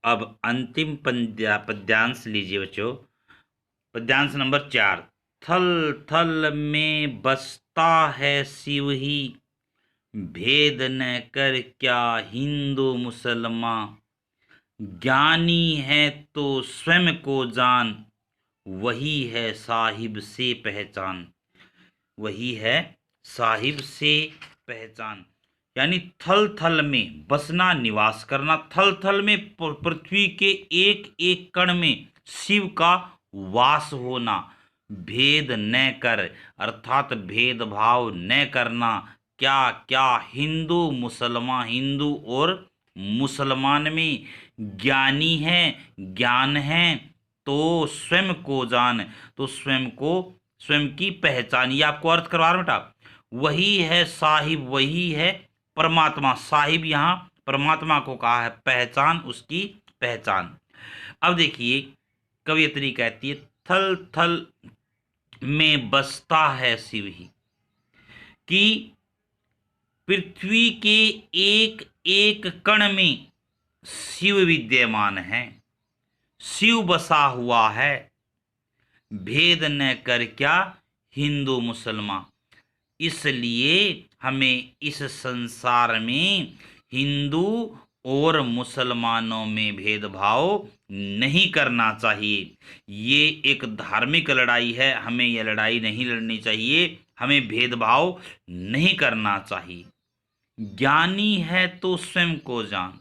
अब अंतिम पद्यांश लीजिए बच्चों। पद्यांश नंबर 4। थल थल में बसता है शिव ही, भेद न कर क्या हिंदू मुसलमान। ज्ञानी है तो स्वयं को जान, वही है साहिब से पहचान। वही है साहिब से पहचान। यानी थल थल में बसना, निवास करना, थल थल में पृथ्वी के एक एक कण में शिव का वास होना। भेद न कर, अर्थात भेदभाव न करना। क्या क्या हिंदू मुसलमान, हिंदू और मुसलमान में। ज्ञानी है, ज्ञान है, तो स्वयं को जान, तो स्वयं को, स्वयं की पहचान। ये आपको अर्थ करवा रहा हूं बेटा। वही है साहिब, वही है परमात्मा। साहिब यहाँ परमात्मा को कहा है, पहचान उसकी पहचान। अब देखिए कवयित्री कहती है थल थल में बसता है शिव ही, कि पृथ्वी के एक एक कण में शिव विद्यमान है, शिव बसा हुआ है। भेद न कर क्या हिंदू मुसलमान। इसलिए हमें इस संसार में हिंदू और मुसलमानों में भेदभाव नहीं करना चाहिए। ये एक धार्मिक लड़ाई है, हमें यह लड़ाई नहीं लड़नी चाहिए, हमें भेदभाव नहीं करना चाहिए। ज्ञानी है तो स्वयं को जान।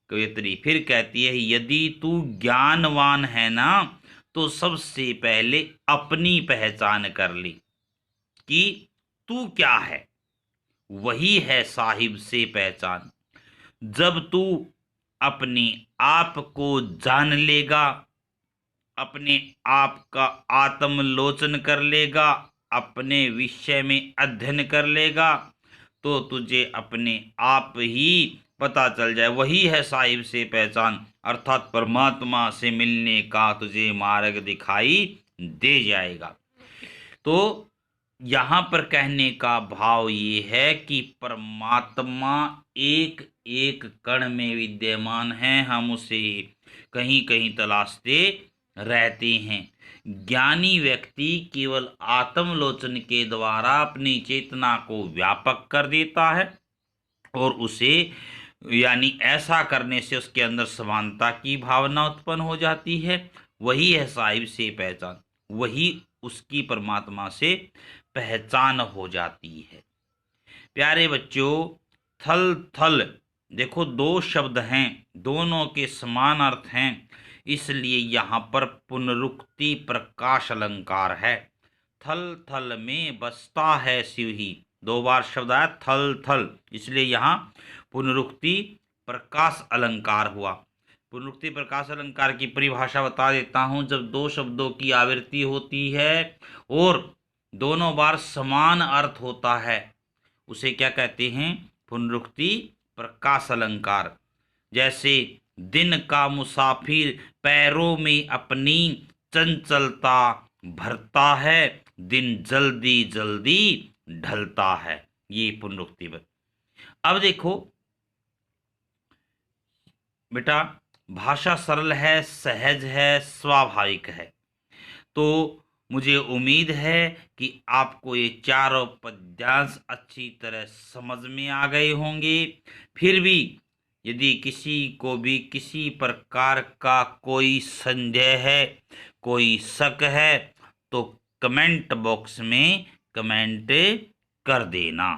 कवियत्री फिर कहती है यदि तू ज्ञानवान है ना, तो सबसे पहले अपनी पहचान कर ली कि तू क्या है। वही है साहिब से पहचान। जब तू अपने आप को जान लेगा, अपने आप का आत्मलोचन कर लेगा, अपने विषय में अध्ययन कर लेगा, तो तुझे अपने आप ही पता चल जाए। वही है साहिब से पहचान, अर्थात परमात्मा से मिलने का तुझे मार्ग दिखाई दे जाएगा। तो यहाँ पर कहने का भाव ये है कि परमात्मा एक एक कण में विद्यमान है, हम उसे कहीं कहीं तलाशते रहते हैं। ज्ञानी व्यक्ति केवल आत्मलोचन के द्वारा अपनी चेतना को व्यापक कर देता है, और उसे, यानी ऐसा करने से उसके अंदर समानता की भावना उत्पन्न हो जाती है। वही है साहिब से पहचान, वही उसकी परमात्मा से पहचान हो जाती है। प्यारे बच्चों, थल थल देखो दो शब्द हैं, दोनों के समान अर्थ हैं, इसलिए यहाँ पर पुनरुक्ति प्रकाश अलंकार है। थल थल में बसता है शिव ही, दो बार शब्द आया थल थल, इसलिए यहाँ पुनरुक्ति प्रकाश अलंकार हुआ। पुनरुक्ति प्रकाश अलंकार की परिभाषा बता देता हूं। जब दो शब्दों की आवृत्ति होती है और दोनों बार समान अर्थ होता है, उसे क्या कहते हैं? पुनरुक्ति प्रकाश अलंकार। जैसे दिन का मुसाफिर पैरों में अपनी चंचलता भरता है, दिन जल्दी जल्दी ढलता है। ये पुनरुक्ति। अब देखो बेटा, भाषा सरल है, सहज है, स्वाभाविक है। तो मुझे उम्मीद है कि आपको ये चारों पद्यांश अच्छी तरह समझ में आ गए होंगे। फिर भी यदि किसी को भी किसी प्रकार का कोई संदेह है, कोई शक है, तो कमेंट बॉक्स में कमेंट कर देना।